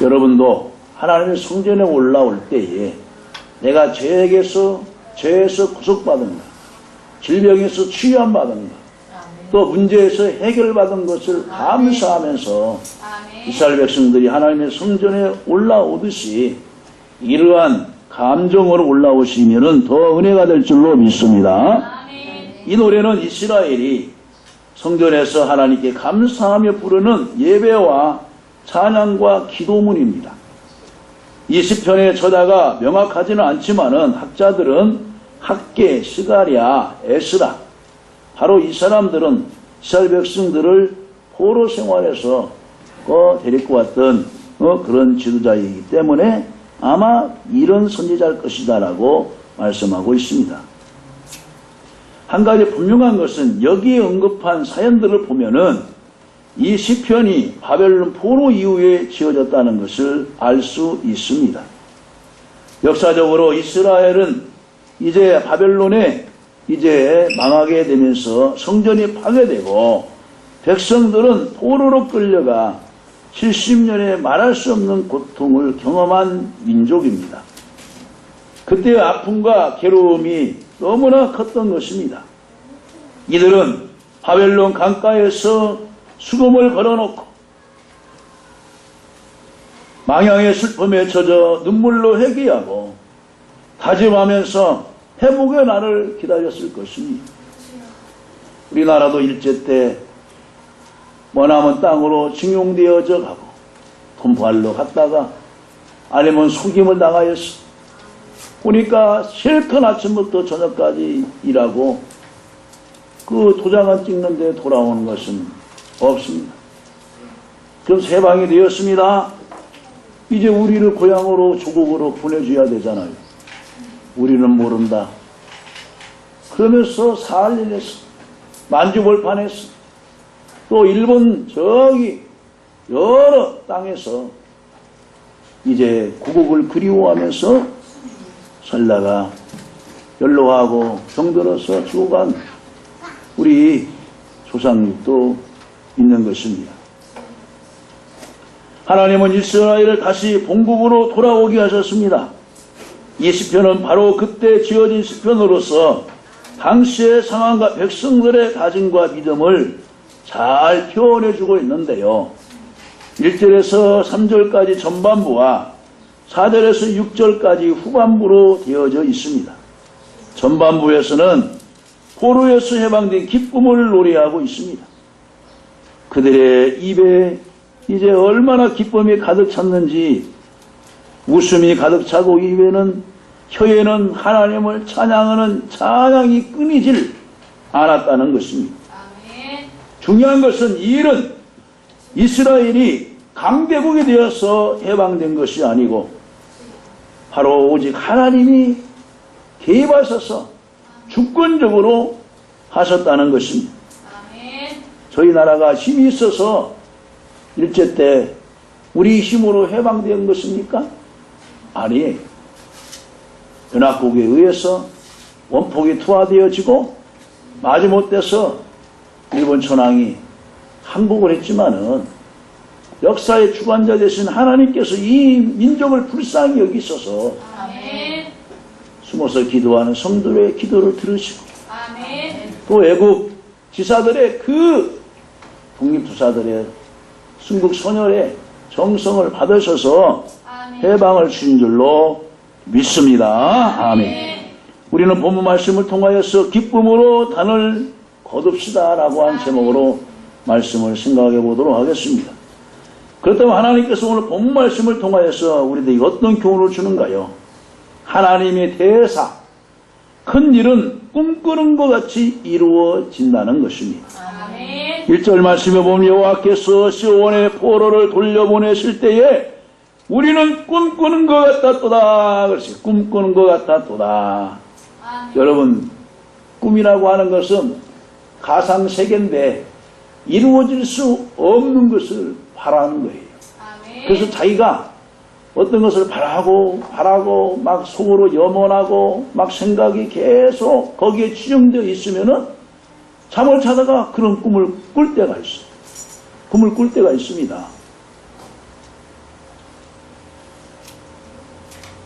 여러분도 하나님의 성전에 올라올 때에 내가 죄에서 구속받은 것, 질병에서 치유함받은 것, 또 문제에서 해결받은 것을 감사하면서 이스라엘 백성들이 하나님의 성전에 올라오듯이 이러한 감정으로 올라오시면 더 은혜가 될 줄로 믿습니다. 이 노래는 이스라엘이 성전에서 하나님께 감사하며 부르는 예배와 찬양과 기도문입니다. 이 시편의 저자가 명확하지는 않지만은 학자들은 학계, 스가랴, 에스라, 바로 이 사람들은 이스라엘 백성들을 포로 생활에서 데리고 왔던 그런 지도자이기 때문에 아마 이런 선지자일 것이다 라고 말씀하고 있습니다. 한 가지 분명한 것은 여기에 언급한 사연들을 보면은 이 시편이 바벨론 포로 이후에 지어졌다는 것을 알 수 있습니다. 역사적으로 이스라엘은 이제 바벨론에 망하게 되면서 성전이 파괴되고 백성들은 포로로 끌려가 70년의 말할 수 없는 고통을 경험한 민족입니다. 그때의 아픔과 괴로움이 너무나 컸던 것입니다. 이들은 바벨론 강가에서 수금을 걸어놓고 망향의 슬픔에 젖어 눈물로 회개하고 다짐하면서 회복의 날을 기다렸을 것입니다. 우리나라도 일제 때 머나먼 땅으로 징용되어져 가고 돈벌러 갔다가 아니면 속임을 당하였어. 보니까 실컷 아침부터 저녁까지 일하고 그 도장을 찍는데 돌아오는 것은 없습니다. 그래서 해방이 되었습니다. 이제 우리를 고향으로 조국으로 보내줘야 되잖아요. 우리는 모른다. 그러면서 살려냈어. 만주벌판했어. 또 일본 저기 여러 땅에서 이제 구국을 그리워하면서 살다가 연로하고 병들어서 죽어간 우리 조상도 있는 것입니다. 하나님은 이스라엘을 다시 본국으로 돌아오게 하셨습니다. 이 시편은 바로 그때 지어진 시편으로서 당시의 상황과 백성들의 다짐과 믿음을 잘 표현해주고 있는데요. 1절에서 3절까지 전반부와 4절에서 6절까지 후반부로 되어져 있습니다. 전반부에서는 포로에서 해방된 기쁨을 노래하고 있습니다. 그들의 입에 이제 얼마나 기쁨이 가득 찼는지 웃음이 가득 차고 혀에는 하나님을 찬양하는 찬양이 끊이질 않았다는 것입니다. 중요한 것은 이 일은 이스라엘이 강대국이 되어서 해방된 것이 아니고 바로 오직 하나님이 개입하셔서 주권적으로 하셨다는 것입니다. 저희 나라가 힘이 있어서 일제 때 우리 힘으로 해방된 것입니까? 아니, 연합국에 의해서 원폭이 투하되어지고 마지못해서 일본 천황이 항복을 했지만은 역사의 주관자 되신 하나님께서 이 민족을 불쌍히 여기셔서 숨어서 기도하는 성도의 기도를 들으시고 또 외국 지사들의 그 독립투사들의 순국선열의 정성을 받으셔서 해방을 주신 줄로 믿습니다. 아멘. 우리는 본문 말씀을 통하여서 기쁨으로 단을 거둡시다 라고 한 제목으로 말씀을 생각해 보도록 하겠습니다. 그렇다면 하나님께서 오늘 본문 말씀을 통하여서 우리들에게 어떤 교훈을 주는가요? 하나님의 대사, 큰 일은 꿈꾸는 것 같이 이루어진다는 것입니다. 1절 말씀에 보면 여호와께서 시온의 포로를 돌려보내실 때에 우리는 꿈꾸는 것 같았도다. 그렇지. 꿈꾸는 것 같았도다. 여러분, 꿈이라고 하는 것은 가상세계인데 이루어질 수 없는 것을 바라는 거예요. 그래서 자기가 어떤 것을 바라고 막 속으로 염원하고 막 생각이 계속 거기에 치중되어 있으면은 잠을 자다가 그런 꿈을 꿀 때가 있어요. 꿈을 꿀 때가 있습니다.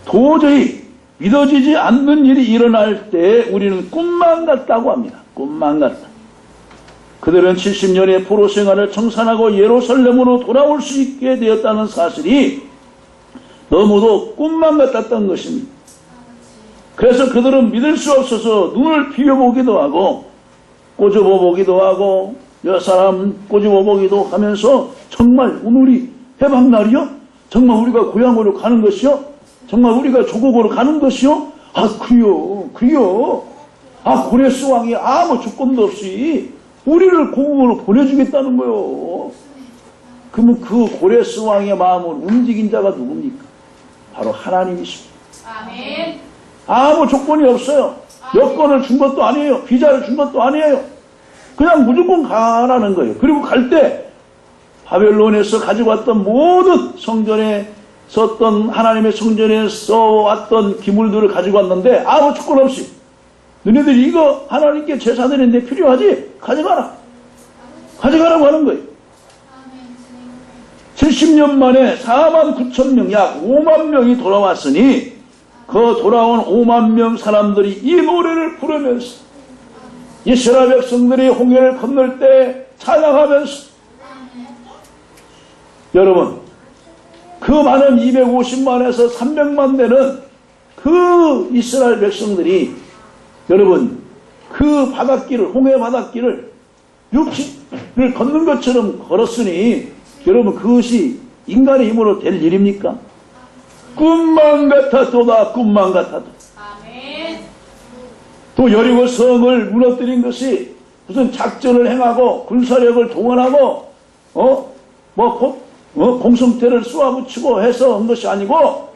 도저히 믿어지지 않는 일이 일어날 때 우리는 꿈만 같다고 합니다. 꿈만 같다. 그들은 70년의 포로 생활을 청산하고 예루살렘으로 돌아올 수 있게 되었다는 사실이 너무도 꿈만 같았던 것입니다. 그래서 그들은 믿을 수 없어서 눈을 비벼보기도 하고 꼬집어보기도 하고 몇 사람 꼬집어보기도 하면서 정말 오늘이 해방날이요? 정말 우리가 고향으로 가는 것이요? 정말 우리가 조국으로 가는 것이요? 아 그래요. 아 고레스 왕이 아무 조건도 없이 우리를 고국으로 보내주겠다는 거요. 그러면 그 고레스 왕의 마음을 움직인 자가 누굽니까? 바로 하나님이십니다. 아멘. 아무 조건이 없어요. 여권을 준 것도 아니에요. 비자를 준 것도 아니에요. 그냥 무조건 가라는 거예요. 그리고 갈 때 바벨론에서 가지고 왔던 모든 성전에 썼던 하나님의 성전에 써왔던 기물들을 가지고 왔는데 아무 조건 없이 너네들이 이거 하나님께 제사 드리는데 필요하지? 가져가라. 가져가라고 하는 거예요. 70년 만에 4만 9천 명, 약 5만 명이 돌아왔으니 그 돌아온 5만 명 사람들이 이 노래를 부르면서 이스라엘 백성들이 홍해를 건널 때 찬양하면서 여러분 그 많은 250만에서 300만 되는 그 이스라엘 백성들이 여러분 그 바닷길을 홍해 바닷길을 60을 걷는 것처럼 걸었으니 여러분 그것이 인간의 힘으로 될 일입니까? 꿈만 같았도다. 꿈만 같아도. 아멘. 또 여리고 성을 무너뜨린 것이 무슨 작전을 행하고 군사력을 동원하고 공성태를 쏘아붙이고 해서 한 것이 아니고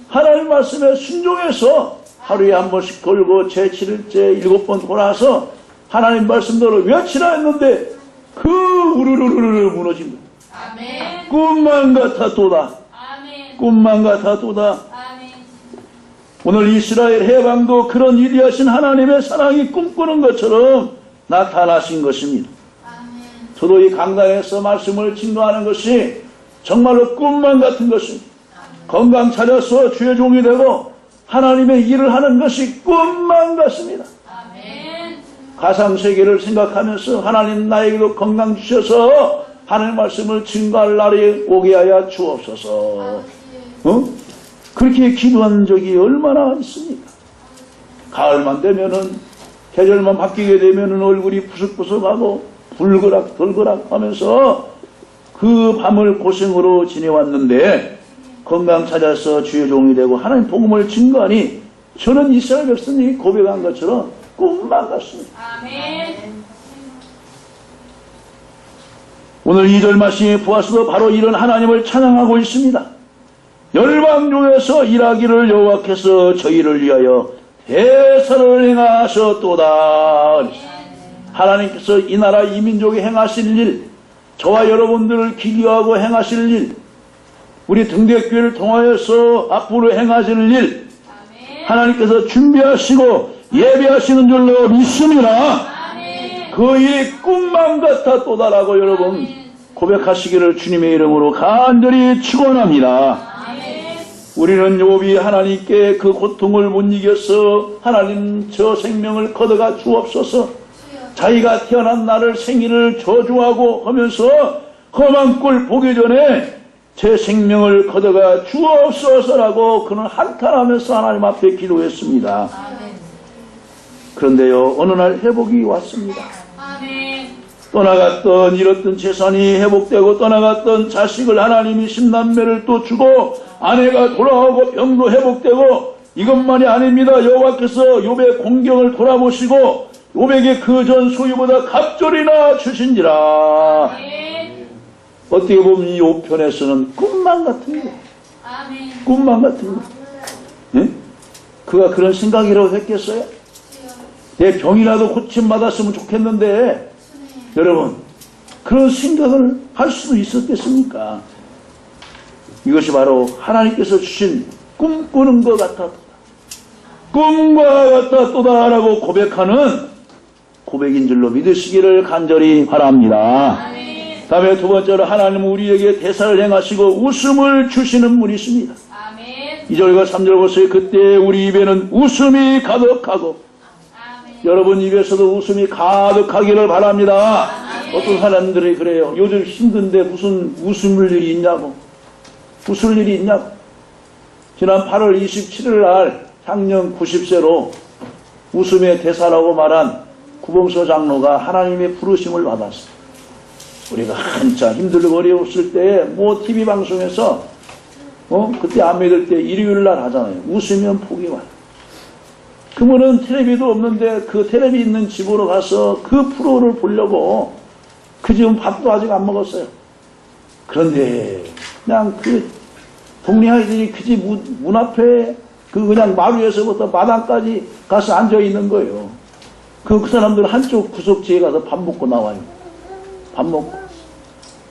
하나님 말씀에 순종해서 하루에 한 번씩 걸고 제7일째 7번 돌아서 하나님 말씀대로 외치라 했는데 그 우르르르르 무너진 거예요. 아멘. 꿈만 같았도다. 아멘. 꿈만 같았도다. 아멘. 오늘 이스라엘 해방도 그런 위대하신 하나님의 사랑이 꿈꾸는 것처럼 나타나신 것입니다. 아멘. 저도 이 강단에서 말씀을 증거하는 것이 정말로 꿈만 같은 것입니다. 건강 찾아서 주의 종이 되고 하나님의 일을 하는 것이 꿈만 같습니다. 아멘. 가상세계를 생각하면서 하나님 나에게도 건강 주셔서 하나님 말씀을 증거할 날이 오게 하여 주옵소서. 그렇게 기도한 적이 얼마나 있습니까? 가을만 되면은 계절만 바뀌게 되면은 얼굴이 부석부석하고 불그락 하면서 그 밤을 고생으로 지내왔는데 건강 찾아서 주의 종이 되고 하나님 복음을 증거하니 저는 이스라엘 백성이 고백한 것처럼 꿈만 같습니다. 아멘. 오늘 2절 말씀이 보아서도 바로 이런 하나님을 찬양하고 있습니다. 열방 중에서 일하기를 여호와께서 저희를 위하여 대사를 행하셨도다. 하나님께서 이 나라 이 민족에 행하실 일, 저와 여러분들을 기교하고 행하실 일, 우리 등대교회를 통하여서 앞으로 행하실 일, 하나님께서 준비하시고 예배하시는 줄로 믿습니다. 그 일이 꿈만 같았도다라고 여러분 고백하시기를 주님의 이름으로 간절히 축원합니다. 우리는 욥이 하나님께 그 고통을 못 이겨서 하나님 저 생명을 걷어가 주옵소서. 자기가 태어난 날을 생일을 저주하고 하면서 험한 꼴 보기 전에 제 생명을 걷어가 주옵소서라고 그는 한탄하면서 하나님 앞에 기도했습니다. 그런데요 어느 날 회복이 왔습니다. 떠나갔던 잃었던 재산이 회복되고 떠나갔던 자식을 하나님이 10남매를 또 주고 아내가 돌아오고 병도 회복되고 이것만이 아닙니다. 여호와께서 욥의 공경을 돌아보시고 욥에게 그 전 소유보다 갑절이나 주신지라. 어떻게 보면 이 욥 편에서는 꿈만 같은 거. 꿈만 같은 거. 네? 그가 그런 생각이라고 했겠어요? 내 병이라도 고침받았으면 좋겠는데 여러분 그런 생각을 할 수도 있었겠습니까? 이것이 바로 하나님께서 주신 꿈꾸는 것 같았다. 꿈과 같았도다라고 고백하는 고백인 줄로 믿으시기를 간절히 바랍니다. 다음에 두 번째로 하나님은 우리에게 대사를 행하시고 웃음을 주시는 분이십니다. 2절과 3절 보세요. 그때 우리 입에는 웃음이 가득하고 아멘. 여러분 입에서도 웃음이 가득하기를 바랍니다. 어떤 사람들이 그래요. 요즘 힘든데 무슨 웃을 일이 있냐고. 웃을 일이 있냐고. 지난 8월 27일 날 향년 90세로 웃음의 대사라고 말한 구봉서 장로가 하나님의 부르심을 받았어요. 우리가 한참 힘들고 어려웠을 때에 뭐 TV 방송에서 그때 안 믿을 때 일요일 날 하잖아요. 웃으면 복이 와요. 그러면은 텔레비도 없는데 그 텔레비 있는 집으로 가서 그 프로를 보려고 그 집은 밥도 아직 안 먹었어요. 그런데 그냥 그 동네 아이들이 그 집 문 앞에 그 그냥 마루에서부터 마당까지 가서 앉아 있는 거예요. 그 사람들 한쪽 구석지에 가서 밥 먹고 나와요. 밥 먹고.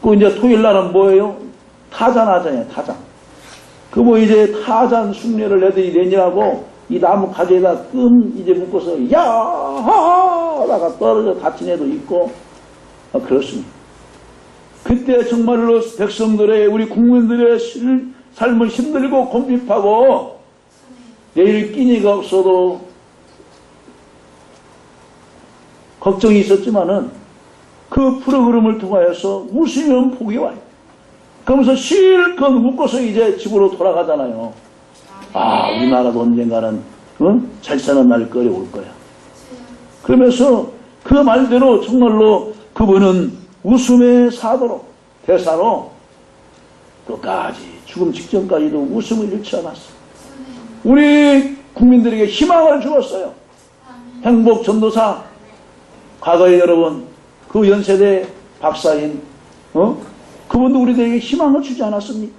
그 이제 토요일 날은 뭐예요? 타잔 하잖아요, 타잔. 그 뭐 이제 타잔 숭례를 애들이 내냐고 이 나무 가지에다 끈 이제 묶어서 야하하다가 떨어져 다친 애도 있고 그렇습니다. 그때 정말로 백성들의 우리 국민들의 삶은 힘들고 곰핍하고 내일 끼니가 없어도 걱정이 있었지만은 그 프로그램을 통하여서 웃으면 복이 와요. 그러면서 실컷 웃고서 이제 집으로 돌아가잖아요. 아, 우리나라도 언젠가는 잘 사는 날거리 올 거야. 그러면서 그 말대로 정말로 그분은 웃음의 사도로 대사로 끝까지 죽음 직전까지도 웃음을 잃지 않았어. 우리 국민들에게 희망을 주었어요. 행복 전도사 과거에 여러분 그 연세대 박사인 그분도 우리들에게 희망을 주지 않았습니까?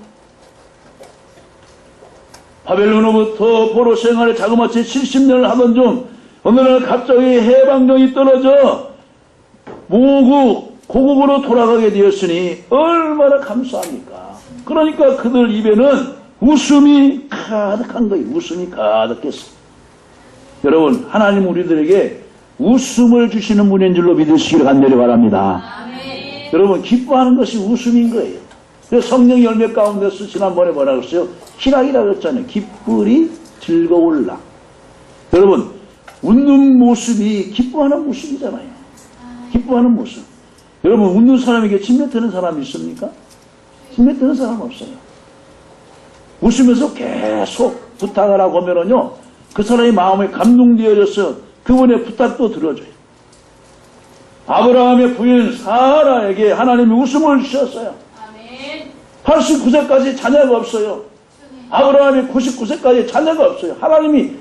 바벨론으로부터 포로 생활을 자그마치 70년을 하던 중 어느 날 갑자기 해방령이 떨어져 고국으로 돌아가게 되었으니 얼마나 감사합니까? 그러니까 그들 입에는 웃음이 가득한 거예요. 웃음이 가득했어. 여러분 하나님 우리들에게 웃음을 주시는 분인 줄로 믿으시기를 간절히 바랍니다. 아멘. 여러분 기뻐하는 것이 웃음인 거예요. 그래서 성령 열매 가운데서 지난번에 뭐라고 했어요? 희락이라고 했잖아요. 기쁘리 즐거울라. 여러분 웃는 모습이 기뻐하는 모습이잖아요. 기뻐하는 모습. 여러분 웃는 사람에게 침뱉는 사람이 있습니까? 침뱉는 사람 없어요. 웃으면서 계속 부탁을 하고 하면은요 그 사람의 마음에 감동되어져서 그분의 부탁도 들어줘요. 아브라함의 부인 사라에게 하나님이 웃음을 주셨어요. 아멘. 89세까지 자녀가 없어요. 아브라함이 99세까지 자녀가 없어요. 하나님이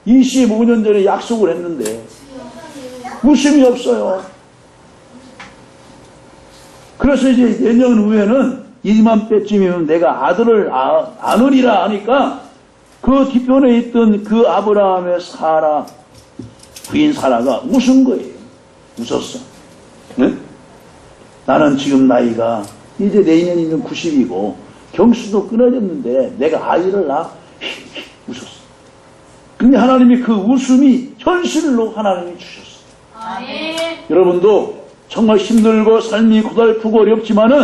25년 전에 약속을 했는데 웃음이 없어요. 그래서 이제 내년 후에는 이맘때쯤이면 내가 아들을 안으리라 하니까 그 뒤편에 있던 그 아브라함의 사라 부인 사라가 웃은 거예요. 웃었어. 네? 나는 지금 나이가 이제 내년이면 90이고 경수도 끊어졌는데 내가 아이를 낳아. 웃었어. 근데 하나님이 그 웃음이 현실로 하나님이 주셨어. 아멘. 여러분도 정말 힘들고 삶이 고달프고 어렵지만은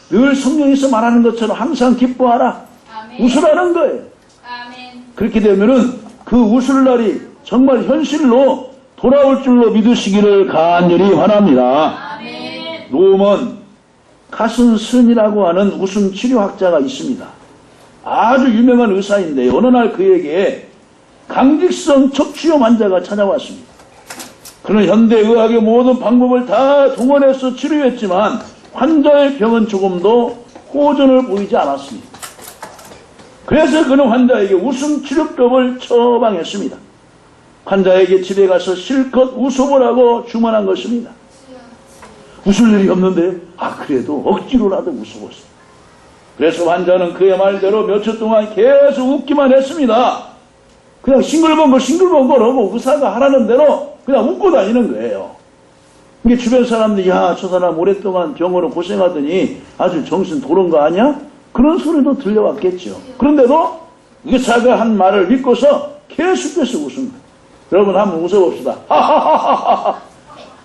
늘 성경에서 말하는 것처럼 항상 기뻐하라. 아멘. 웃으라는 거예요. 아멘. 그렇게 되면은 그 웃을 날이 정말 현실로 돌아올 줄로 믿으시기를 간절히 바랍니다. 아멘. 노먼 카슨슨이라고 하는 웃음 치료학자가 있습니다. 아주 유명한 의사인데 어느 날 그에게 강직성 척추염 환자가 찾아왔습니다. 그는 현대의학의 모든 방법을 다 동원해서 치료했지만 환자의 병은 조금도 호전을 보이지 않았습니다. 그래서 그는 환자에게 웃음 치료법을 처방했습니다. 환자에게 집에 가서 실컷 웃어보라고 주문한 것입니다. 웃을 일이 없는데 그래도 억지로라도 웃어보세요. 그래서 환자는 그의 말대로 며칠 동안 계속 웃기만 했습니다. 그냥 싱글벙글 하고 의사가 하라는 대로 그냥 웃고 다니는 거예요. 이게 주변 사람들이 저 사람 오랫동안 병으로 고생하더니 아주 정신 도른 거 아니야? 그런 소리도 들려왔겠죠. 그런데도 의사가 한 말을 믿고서 계속해서 웃은 거예요. 여러분 한번 웃어봅시다. 하하하하하.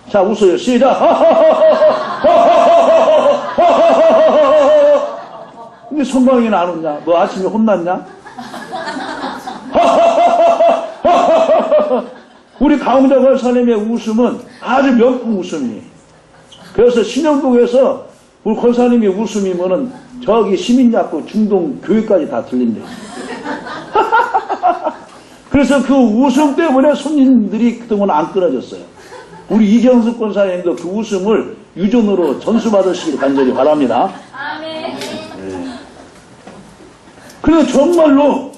자 웃어요. 시작. 하하하하하. 근데 성광이는 안 웃냐? 너 아침에 혼났냐? 우리 강홍자 권사님의 웃음은 아주 명품 웃음이에요. 그래서 신영동에서 우리 권사님의 웃음이면은 저기 시민약국 중동 교회까지 다 들린대요. 그래서 그 웃음 때문에 손님들이 그동안 안 끊어졌어요. 우리 이경숙 권사님도 그 웃음을 유전으로 전수받으시길 간절히 바랍니다. 아멘. 그래서 정말로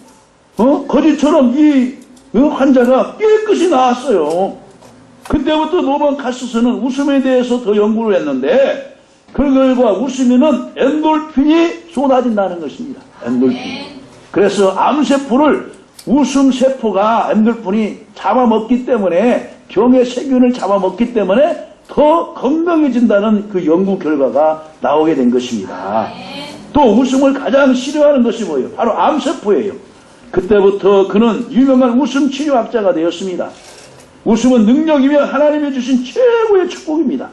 거짓처럼 이 환자가 깨끗이 나았어요. 그때부터 노반 카스스는 웃음에 대해서 더 연구를 했는데 그 결과 웃으면은 엔돌핀이 쏟아진다는 것입니다. 엔돌핀. 그래서 암세포를 웃음세포가 엔돌핀이 잡아먹기 때문에 병의 세균을 잡아먹기 때문에 더 건강해진다는 그 연구 결과가 나오게 된 것입니다. 또 웃음을 가장 싫어하는 것이 뭐예요? 바로 암세포예요. 그때부터 그는 유명한 웃음 치료학자가 되었습니다. 웃음은 능력이며 하나님이 주신 최고의 축복입니다.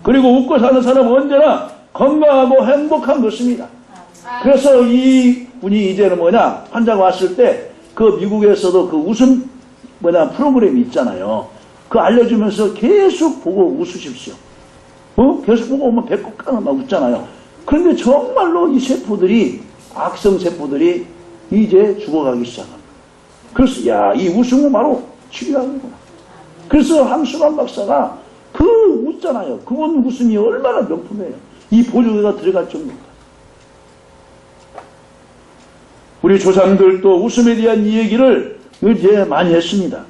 그리고 웃고 사는 사람은 언제나 건강하고 행복한 것입니다. 그래서 이 분이 이제는 환자가 왔을 때 그 미국에서도 그 웃음 프로그램이 있잖아요. 그 알려주면서 계속 보고 웃으십시오. 계속 보고 오면 배꼽 막 웃잖아요. 그런데 정말로 이 세포들이, 악성 세포들이 이제 죽어가기 시작합니다. 그래서, 이 웃음은 바로 치료하는구나. 그래서 함수관 박사가 그 웃잖아요. 그분 웃음이 얼마나 명품이에요. 이 보조개가 들어갈 정도입니다. 우리 조상들도 웃음에 대한 이야기를 이제 많이 했습니다.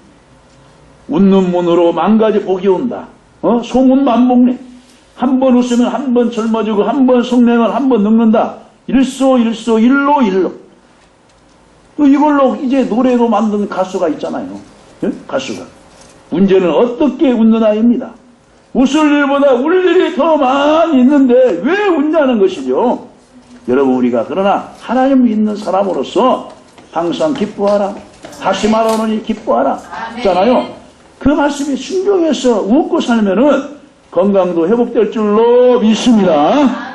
웃는 문으로 만가지 복이 온다. 소문 만복네. 한 번 웃으면 한 번 젊어지고 한 번 성냉을 한 번 늙는다. 일소 일로. 이걸로 이제 노래로 만든 가수가 있잖아요. 가수가. 문제는 어떻게 웃느냐입니다. 웃을 일보다 울 일이 더 많이 있는데 왜 웃냐는 것이죠. 여러분, 우리가 그러나 하나님 믿는 사람으로서 항상 기뻐하라. 다시 말하노니 기뻐하라. 있잖아요. 그 말씀이 순종해서 웃고 살면은 건강도 회복될 줄로 믿습니다.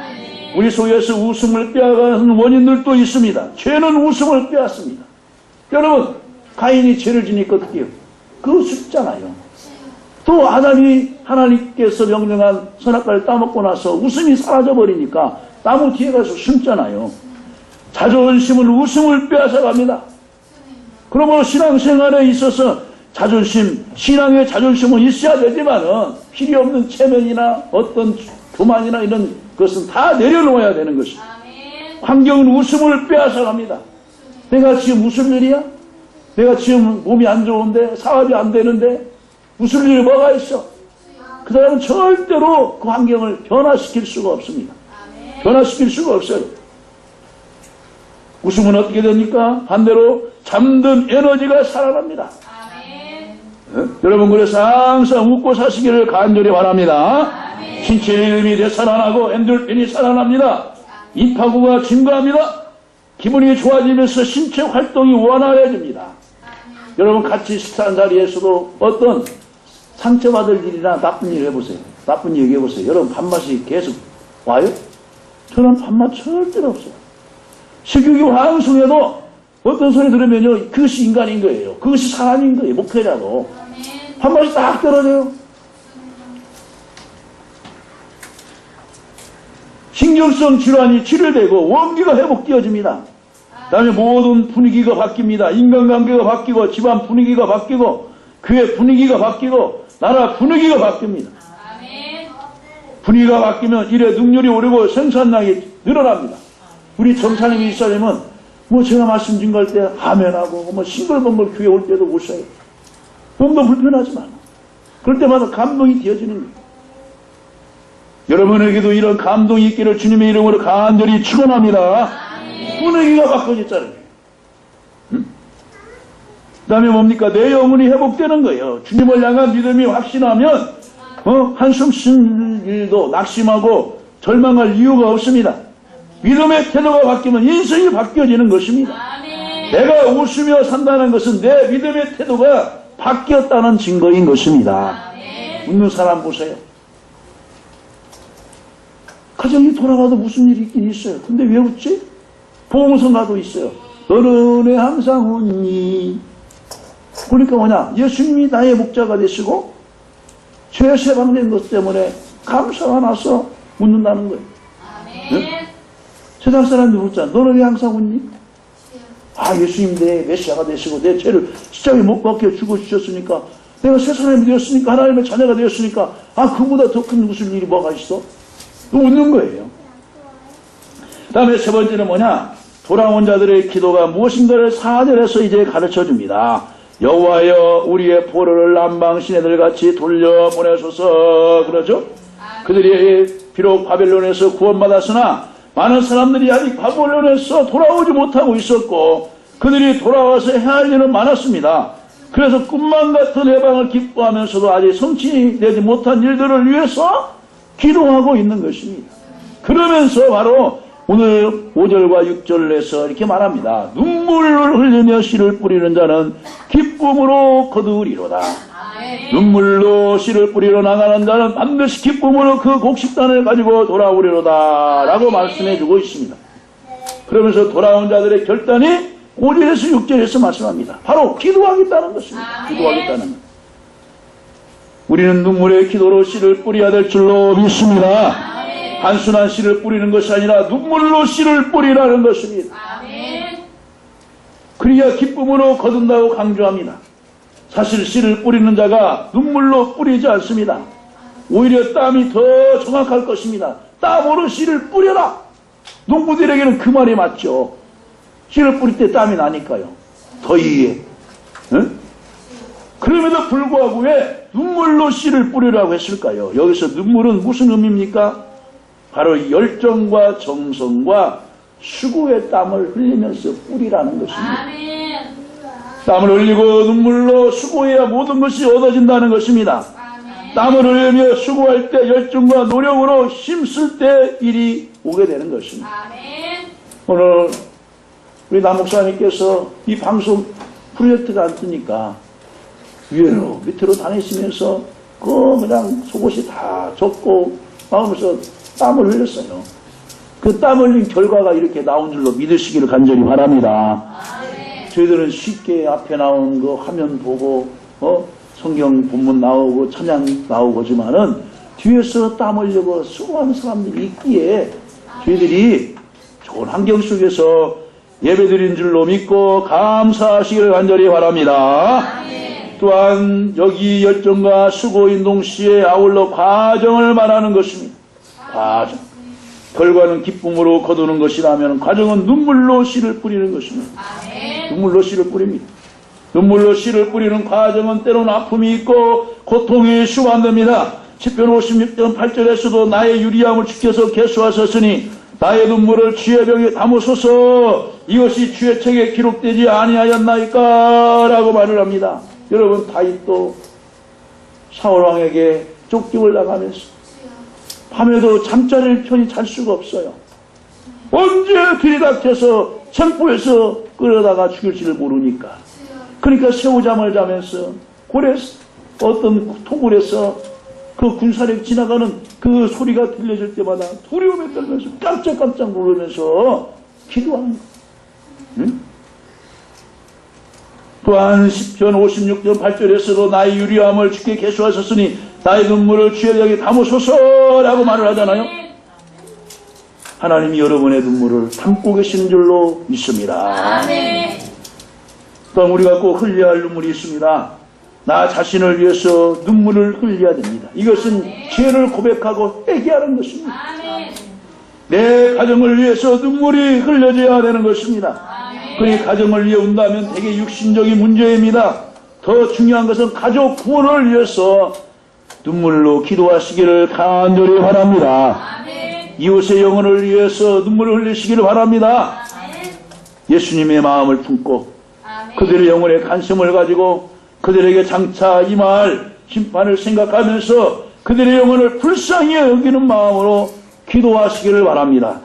우리 속에서 웃음을 빼앗는 원인들도 있습니다. 죄는 웃음을 빼앗습니다. 여러분, 가인이 죄를 지니까 어떻게 해요? 그거 죽잖아요. 또 아담이 하나님께서 명령한 선악과를 따먹고 나서 웃음이 사라져버리니까 나무 뒤에 가서 숨잖아요. 자존심은 웃음을 빼앗아갑니다. 그러므로 신앙생활에 있어서 신앙의 자존심은 있어야 되지만은 필요 없는 체면이나 어떤 교만이나 이런 것은 다 내려놓아야 되는 것입니다. 환경은 웃음을 빼앗아갑니다. 내가 지금 웃을 일이야? 내가 지금 몸이 안 좋은데, 사업이 안 되는데, 웃을 일이 뭐가 있어? 그 사람은 절대로 그 환경을 변화시킬 수가 없습니다. 변화시킬 수가 없어요. 웃으면 어떻게 됩니까? 반대로 잠든 에너지가 살아납니다. 여러분, 그래서 항상 웃고 사시기를 간절히 바랍니다. 신체의 힘이 되살아나고 엔돌핀이 살아납니다. 입하구가 증가합니다. 기분이 좋아지면서 신체 활동이 원활해집니다. 여러분, 같이 식사한 자리에서도 어떤 상처받을 일이나 나쁜 일 해보세요. 나쁜 일 얘기해보세요. 여러분, 밥맛이 계속 와요? 저는 밥맛 절대로 없어요. 식욕이 왕성해도 어떤 소리 들으면요, 그것이 인간인 거예요. 그것이 사람인 거예요. 목회자도. 밥맛이 딱 떨어져요. 신경성 질환이 치료되고 원기가 회복되어집니다. 그 다음에 모든 분위기가 바뀝니다. 인간관계가 바뀌고 집안 분위기가 바뀌고 교회 분위기가 바뀌고 나라 분위기가 바뀝니다. 분위기가 바뀌면 일의 능률이 오르고 생산량이 늘어납니다. 우리 정사님이 있으려면 제가 말씀 증거할 때 아멘하고 싱글벙글 교회 올 때도 오셔요. 몸도 불편하지만 그럴 때마다 감동이 되어지는 거예요. 여러분에게도 이런 감동이 있기를 주님의 이름으로 간절히 축원합니다. 분위기가 바꿔졌잖아요. 그 다음에 뭡니까? 내 영혼이 회복되는 거예요. 주님을 향한 믿음이 확신하면 한숨 쉴 일도 낙심하고 절망할 이유가 없습니다. 믿음의 태도가 바뀌면 인생이 바뀌어지는 것입니다. 내가 웃으며 산다는 것은 내 믿음의 태도가 바뀌었다는 증거인 것입니다. 웃는 사람 보세요. 가정이 돌아가도 무슨 일이 있긴 있어요. 근데 왜 웃지? 보험성 가도 있어요. 너는 왜 항상 웃니? 그러니까 뭐냐? 예수님이 나의 목자가 되시고 죄 세방된 것 때문에 감사가 나서 웃는다는 거예요. 아멘. 세상 사람들이 묻잖아. 너는 왜 항상 웃니? 아, 예수님 내 메시아가 되시고 내 죄를 십자가에 못 박혀 죽어주셨으니까 내가 새 사람이 되었으니까 하나님의 자녀가 되었으니까 아, 그보다 더 큰 웃을 일이 뭐가 있어? 웃는 거예요. 그 다음에 세 번째는 뭐냐? 돌아온 자들의 기도가 무엇인가를 4절에서 이제 가르쳐 줍니다. 여호와여 우리의 포로를 남방 시내들 같이 돌려보내소서. 그러죠? 그들이 비록 바벨론에서 구원받았으나 많은 사람들이 아직 바벨론에서 돌아오지 못하고 있었고 그들이 돌아와서 해야 할 일은 많았습니다. 그래서 꿈만 같은 해방을 기뻐하면서도 아직 성취되지 못한 일들을 위해서 기도하고 있는 것입니다. 그러면서 바로 오늘 5절과 6절에서 이렇게 말합니다. 눈물을 흘리며 씨를 뿌리는 자는 기쁨으로 거두리로다. 눈물로 씨를 뿌리러 나가는 자는 반드시 기쁨으로 그 곡식단을 가지고 돌아오리로다 라고 말씀해 주고 있습니다. 그러면서 돌아온 자들의 결단이 5절에서 6절에서 말씀합니다. 바로 기도하겠다는 것입니다. 기도하겠다는 것. 우리는 눈물의 기도로 씨를 뿌려야 될 줄로 믿습니다. 단순한 씨를 뿌리는 것이 아니라 눈물로 씨를 뿌리라는 것입니다. 그래야 기쁨으로 거둔다고 강조합니다. 사실 씨를 뿌리는 자가 눈물로 뿌리지 않습니다. 오히려 땀이 더 정확할 것입니다. 땀으로 씨를 뿌려라. 농부들에게는 그 말이 맞죠. 씨를 뿌릴 때 땀이 나니까요. 더위에. 응? 그럼에도 불구하고 왜 눈물로 씨를 뿌리라고 했을까요? 여기서 눈물은 무슨 의미입니까? 바로 열정과 정성과 수고의 땀을 흘리면서 뿌리라는 것입니다. 아멘. 땀을 흘리고 눈물로 수고해야 모든 것이 얻어진다는 것입니다. 아멘. 땀을 흘리며 수고할 때 열정과 노력으로 힘쓸 때 일이 오게 되는 것입니다. 아멘. 오늘 우리 남 목사님께서 이 방송 프로젝트가 안 뜨니까 위로 밑으로 다니시면서 그냥 속옷이 다 젖고 나오면서 땀을 흘렸어요. 그 땀 흘린 결과가 이렇게 나온 줄로 믿으시기를 간절히 바랍니다. 저희들은 쉽게 앞에 나온 거 화면 보고 성경 본문 나오고 찬양 나오고 하지만은 뒤에서 땀 흘리고 수고하는 사람들이 있기에 저희들이 좋은 환경 속에서 예배드린 줄로 믿고 감사하시기를 간절히 바랍니다. 또한 여기 열정과 수고인 동시에 아울러 과정을 말하는 것입니다. 과정. 결과는 기쁨으로 거두는 것이라면 과정은 눈물로 씨를 뿌리는 것입니다. 눈물로 씨를 뿌립니다. 눈물로 씨를 뿌리는 과정은 때로는 아픔이 있고 고통이 수반됩니다. 시편 56편 8절에서도 나의 유리함을 지켜서 계수하셨으니 나의 눈물을 주의 병에 담으소서 이것이 주의 책에 기록되지 아니하였나이까 라고 말을 합니다. 여러분 다윗도 사울왕에게 쫓김을 당하면서 밤에도 잠자리를 편히 잘 수가 없어요. 언제 들이닥쳐서 생포에서 끌어다가 죽일지를 모르니까. 그러니까 새우잠을 자면서 고래 어떤 토굴에서 그 군사력 지나가는 그 소리가 들려질 때마다 두려움에 떨면서 깜짝깜짝 놀라면서 기도하는 거예요. 응? 또한 시편 56편 8절에서도 나의 유리함을 주께 계수하셨으니 나의 눈물을 주의 병에 담으소서라고 말을 하잖아요. 하나님이 여러분의 눈물을 담고 계시는 줄로 믿습니다. 또한 우리가 꼭 흘려야 할 눈물이 있습니다. 나 자신을 위해서 눈물을 흘려야 됩니다. 이것은 죄를 고백하고 회개하는 것입니다. 내 가정을 위해서 눈물이 흘려져야 되는 것입니다. 그의 가정을 위해 운다면 되게 육신적인 문제입니다. 더 중요한 것은 가족 구원을 위해서 눈물로 기도하시기를 간절히 바랍니다. 이웃의 영혼을 위해서 눈물을 흘리시기를 바랍니다. 예수님의 마음을 품고 그들의 영혼에 관심을 가지고 그들에게 장차 임할 심판을 생각하면서 그들의 영혼을 불쌍히 여기는 마음으로 기도하시기를 바랍니다.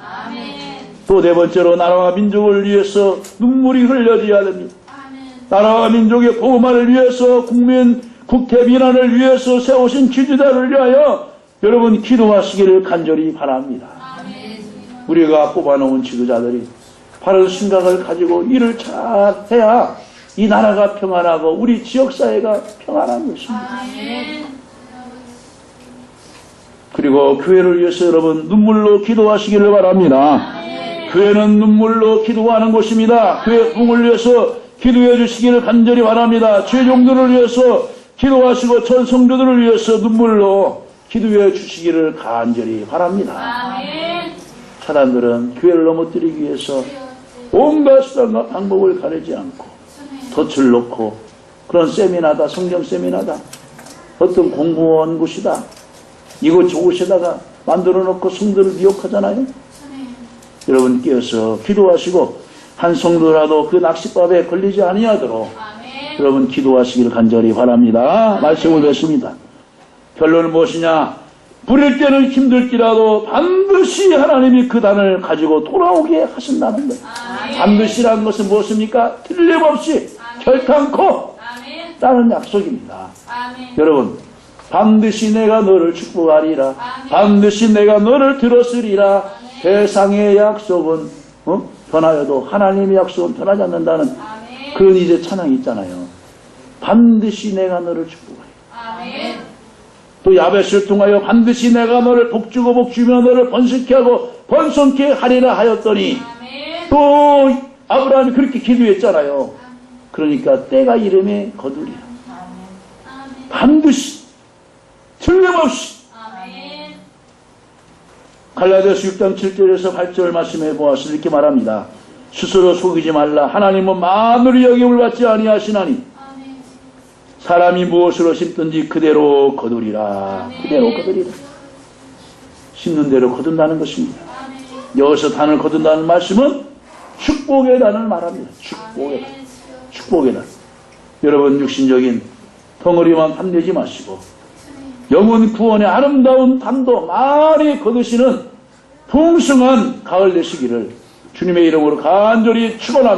또 네 번째로 나라와 민족을 위해서 눈물이 흘려져야 됩니다. 나라와 민족의 복음화를 위해서 국태 민안을 위해서 세우신 지도자를 위하여 여러분 기도하시기를 간절히 바랍니다. 우리가 뽑아놓은 지도자들이 바른 생각을 가지고 일을 잘 해야 이 나라가 평안하고 우리 지역사회가 평안한 것입니다. 아멘. 그리고 교회를 위해서 여러분 눈물로 기도하시기를 바랍니다. 교회는 눈물로 기도하는 곳입니다. 교회 부흥을 위해서 기도해 주시기를 간절히 바랍니다. 죄종들을 위해서 기도하시고 전 성도들을 위해서 눈물로 기도해 주시기를 간절히 바랍니다. 아멘. 사람들은 교회를 넘어뜨리기 위해서 온갖 수단과 방법을 가리지 않고 덫을 놓고 그런 세미나다, 성경 세미나다, 어떤 공무원 곳이다, 이곳저곳에다가 만들어 놓고 성도를 미혹하잖아요. 여러분 깨어서 기도하시고 한 성도라도 그 낚싯밥에 걸리지 아니하도록 아멘. 여러분 기도하시기를 간절히 바랍니다. 말씀을 뵙습니다. 결론은 무엇이냐? 부릴 때는 힘들지라도 반드시 하나님이 그 단을 가지고 돌아오게 하신다는 것. 아멘. 반드시라는 것은 무엇입니까? 틀림없이 결탄코 아멘. 라는 약속입니다. 아멘. 여러분 반드시 내가 너를 축복하리라. 아멘. 반드시 내가 너를 들었으리라. 세상의 약속은 변하여도 하나님의 약속은 변하지 않는다는 아멘. 그런 이제 찬양이 있잖아요. 반드시 내가 너를 축복하리라. 아멘. 또 야벳을 통하여 반드시 내가 너를 복주고 복주며 너를 번성케 하고 번성케 하리라 하였더니 아멘. 또 아브라함이 그렇게 기도했잖아요. 그러니까 때가 이름에 거두리라. 아멘. 반드시 틀림없이. 아멘. 갈라디아서 6장 7절에서 8절 말씀해 보아서 이렇게 말합니다. 스스로 속이지 말라. 하나님은 만물이 여김을 받지 아니하시나니 아멘. 사람이 무엇으로 심든지 그대로 거두리라. 아멘. 그대로 거두리라. 심는 대로 거둔다는 것입니다. 아멘. 여기서 단을 거둔다는 말씀은 축복의 단을 말합니다. 축복의 단. 아멘. 축복의 단. 여러분 육신적인 덩어리만 탐내지 마시고 영혼 구원의 아름다운 단도 많이 거두시는 풍성한 가을 되시기를 주님의 이름으로 간절히 축원합니다.